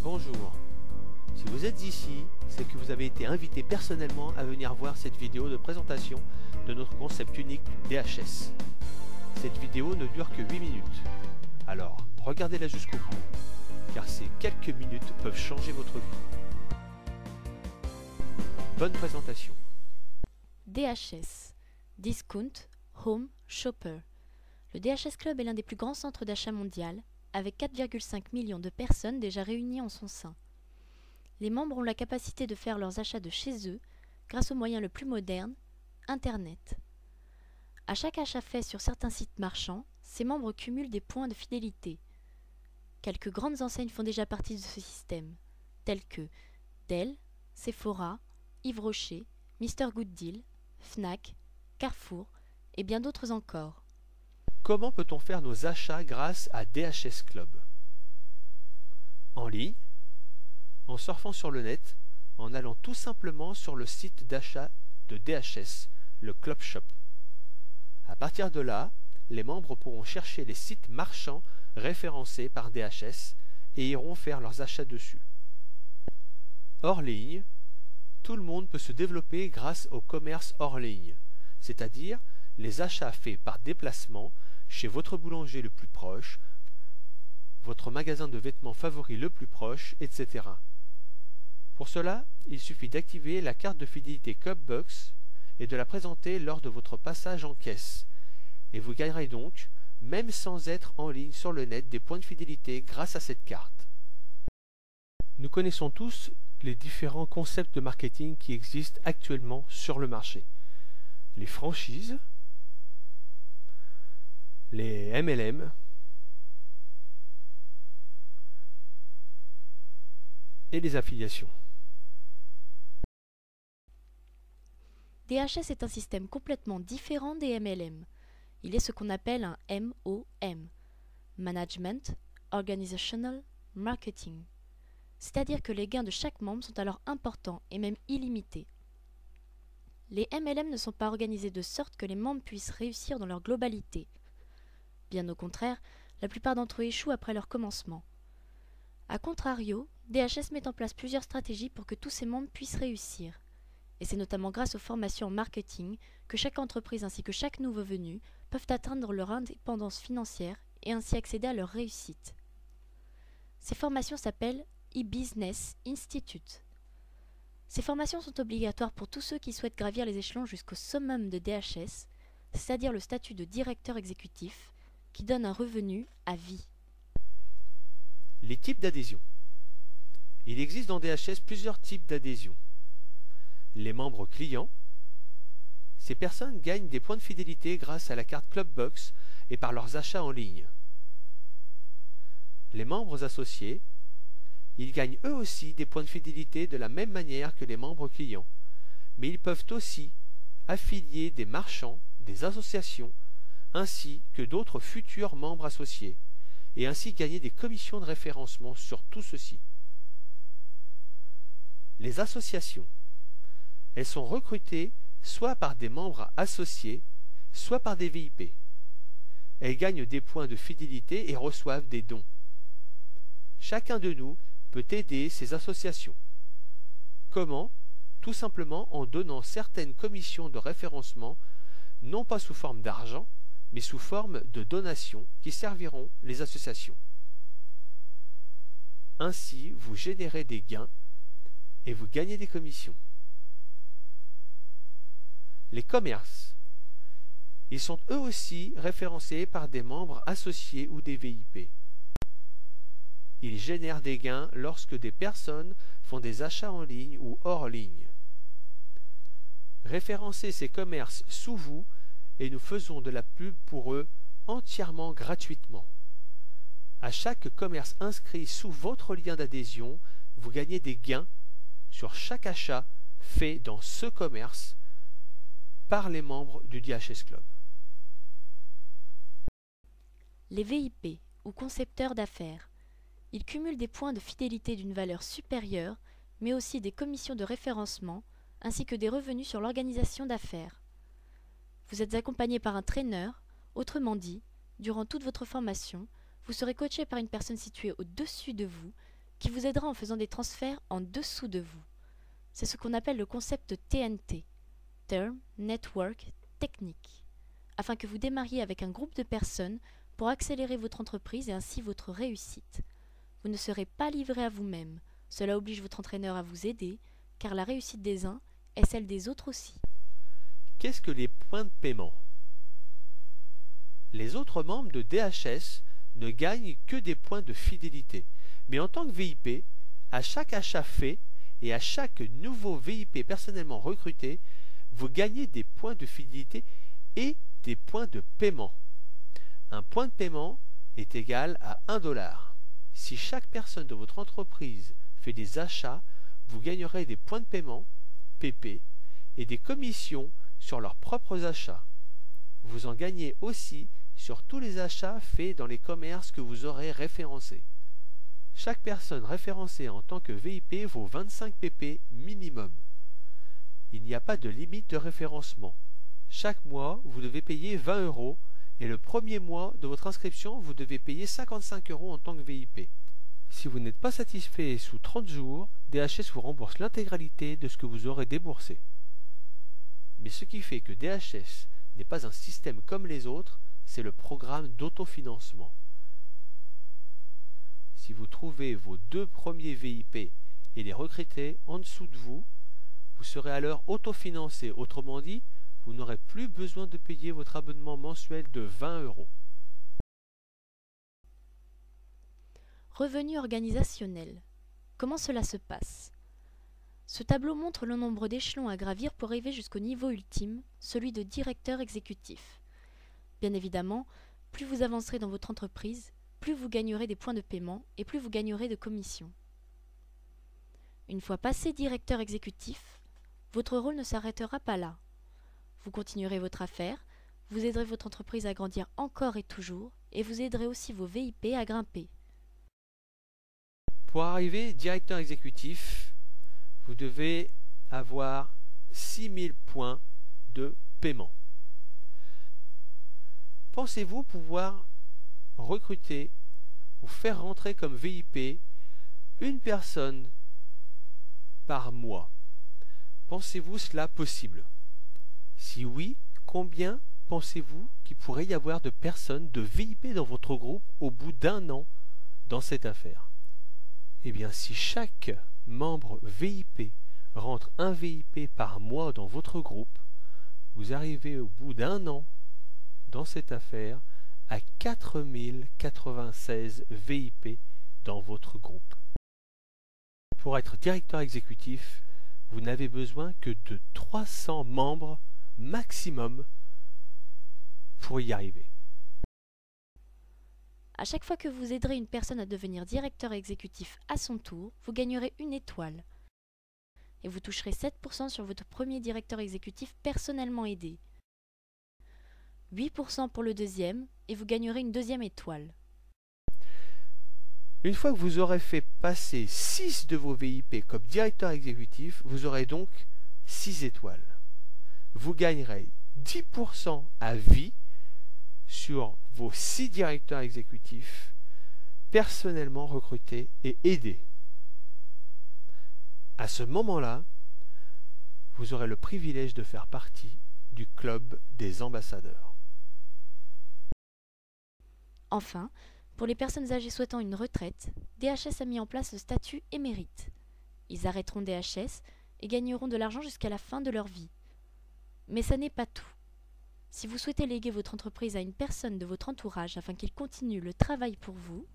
Bonjour. Si vous êtes ici, c'est que vous avez été invité personnellement à venir voir cette vidéo de présentation de notre concept unique DHS. Cette vidéo ne dure que 8 minutes. Alors, regardez-la jusqu'au bout, car ces quelques minutes peuvent changer votre vie. Bonne présentation. DHS, Discount Home Shopper. Le DHS Club est l'un des plus grands centres d'achat mondial, avec 4,5 millions de personnes déjà réunies en son sein. Les membres ont la capacité de faire leurs achats de chez eux grâce au moyen le plus moderne, Internet. À chaque achat fait sur certains sites marchands, ces membres cumulent des points de fidélité. Quelques grandes enseignes font déjà partie de ce système, telles que Dell, Sephora, Yves Rocher, Mr Good Deal, Fnac, Carrefour et bien d'autres encore. Comment peut-on faire nos achats grâce à DHS Club? En ligne, en surfant sur le net, en allant tout simplement sur le site d'achat de DHS, le Club Shop. À partir de là, les membres pourront chercher les sites marchands référencés par DHS et iront faire leurs achats dessus. Hors ligne, tout le monde peut se développer grâce au commerce hors ligne, c'est-à-dire les achats faits par déplacement chez votre boulanger le plus proche, votre magasin de vêtements favori le plus proche, etc. Pour cela, il suffit d'activer la carte de fidélité Clubbox et de la présenter lors de votre passage en caisse. Et vous gagnerez donc, même sans être en ligne sur le net, des points de fidélité grâce à cette carte. Nous connaissons tous les différents concepts de marketing qui existent actuellement sur le marché. Les franchises, les MLM, et les affiliations. DHS est un système complètement différent des MLM. Il est ce qu'on appelle un MOM, Management Organizational Marketing. C'est-à-dire que les gains de chaque membre sont alors importants et même illimités. Les MLM ne sont pas organisés de sorte que les membres puissent réussir dans leur globalité. Bien au contraire, la plupart d'entre eux échouent après leur commencement. A contrario, DHS met en place plusieurs stratégies pour que tous ses membres puissent réussir. Et c'est notamment grâce aux formations en marketing que chaque entreprise ainsi que chaque nouveau venu peuvent atteindre leur indépendance financière et ainsi accéder à leur réussite. Ces formations s'appellent e-Business Institute. Ces formations sont obligatoires pour tous ceux qui souhaitent gravir les échelons jusqu'au summum de DHS, c'est-à-dire le statut de directeur exécutif, qui donne un revenu à vie. Les types d'adhésion. Il existe dans DHS plusieurs types d'adhésion. Les membres clients. Ces personnes gagnent des points de fidélité grâce à la carte Clubbox et par leurs achats en ligne. Les membres associés. Ils gagnent eux aussi des points de fidélité de la même manière que les membres clients, mais ils peuvent aussi affilier des marchands, des associations, ainsi que d'autres futurs membres associés, et ainsi gagner des commissions de référencement sur tout ceci. Les associations. Elles sont recrutées soit par des membres associés, soit par des VIP. Elles gagnent des points de fidélité et reçoivent des dons. Chacun de nous peut aider ces associations. Comment? Tout simplement en donnant certaines commissions de référencement, non pas sous forme d'argent, mais sous forme de donations qui serviront les associations. Ainsi, vous générez des gains et vous gagnez des commissions. Les commerces. Ils sont eux aussi référencés par des membres associés ou des VIP. Ils génèrent des gains lorsque des personnes font des achats en ligne ou hors ligne. Référencez ces commerces sous vous et nous faisons de la pub pour eux entièrement gratuitement. À chaque commerce inscrit sous votre lien d'adhésion, vous gagnez des gains sur chaque achat fait dans ce commerce par les membres du DHS Club. Les VIP, ou concepteurs d'affaires. Ils cumulent des points de fidélité d'une valeur supérieure, mais aussi des commissions de référencement, ainsi que des revenus sur l'organisation d'affaires. Vous êtes accompagné par un traîneur, autrement dit, durant toute votre formation, vous serez coaché par une personne située au-dessus de vous, qui vous aidera en faisant des transferts en dessous de vous. C'est ce qu'on appelle le concept TNT, Term Network Technique, afin que vous démarriez avec un groupe de personnes pour accélérer votre entreprise et ainsi votre réussite. Vous ne serez pas livré à vous-même, cela oblige votre entraîneur à vous aider, car la réussite des uns est celle des autres aussi. Qu'est-ce que les points de paiement? Les autres membres de DHS ne gagnent que des points de fidélité, mais en tant que VIP, à chaque achat fait et à chaque nouveau VIP personnellement recruté, vous gagnez des points de fidélité et des points de paiement. Un point de paiement est égal à 1 $. Si chaque personne de votre entreprise fait des achats, vous gagnerez des points de paiement, PP, et des commissions sur leurs propres achats. Vous en gagnez aussi sur tous les achats faits dans les commerces que vous aurez référencés. Chaque personne référencée en tant que VIP vaut 25 PP minimum. Il n'y a pas de limite de référencement. Chaque mois, vous devez payer 20 € et le premier mois de votre inscription, vous devez payer 55 € en tant que VIP. Si vous n'êtes pas satisfait sous 30 jours, DHS vous rembourse l'intégralité de ce que vous aurez déboursé. Mais ce qui fait que DHS n'est pas un système comme les autres, c'est le programme d'autofinancement. Si vous trouvez vos 2 premiers VIP et les recrutez en dessous de vous, vous serez alors autofinancé. Autrement dit, vous n'aurez plus besoin de payer votre abonnement mensuel de 20 €. Revenu organisationnel. Comment cela se passe? Ce tableau montre le nombre d'échelons à gravir pour arriver jusqu'au niveau ultime, celui de directeur exécutif. Bien évidemment, plus vous avancerez dans votre entreprise, plus vous gagnerez des points de paiement et plus vous gagnerez de commissions. Une fois passé directeur exécutif, votre rôle ne s'arrêtera pas là. Vous continuerez votre affaire, vous aiderez votre entreprise à grandir encore et toujours, et vous aiderez aussi vos VIP à grimper. Pour arriver directeur exécutif, vous devez avoir 6000 points de paiement. Pensez-vous pouvoir recruter ou faire rentrer comme VIP une personne par mois? Pensez-vous cela possible? Si oui, combien pensez-vous qu'il pourrait y avoir de personnes de VIP dans votre groupe au bout d'1 an dans cette affaire? Eh bien, si chaque membre VIP rentre un VIP par mois dans votre groupe, vous arrivez au bout d'1 an dans cette affaire à 4096 VIP dans votre groupe. Pour être directeur exécutif, vous n'avez besoin que de 300 membres maximum pour y arriver. À chaque fois que vous aiderez une personne à devenir directeur exécutif à son tour, vous gagnerez une étoile. Et vous toucherez 7% sur votre premier directeur exécutif personnellement aidé. 8% pour le deuxième, et vous gagnerez une deuxième étoile. Une fois que vous aurez fait passer 6 de vos VIP comme directeur exécutif, vous aurez donc 6 étoiles. Vous gagnerez 10% à vie sur vos 6 directeurs exécutifs personnellement recrutés et aidés. À ce moment-là, vous aurez le privilège de faire partie du club des ambassadeurs. Enfin, pour les personnes âgées souhaitant une retraite, DHS a mis en place le statut émérite. Ils arrêteront DHS et gagneront de l'argent jusqu'à la fin de leur vie. Mais ça n'est pas tout. Si vous souhaitez léguer votre entreprise à une personne de votre entourage afin qu'il continue le travail pour vous,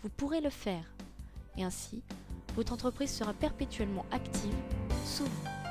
vous pourrez le faire. Et ainsi, votre entreprise sera perpétuellement active sous vous.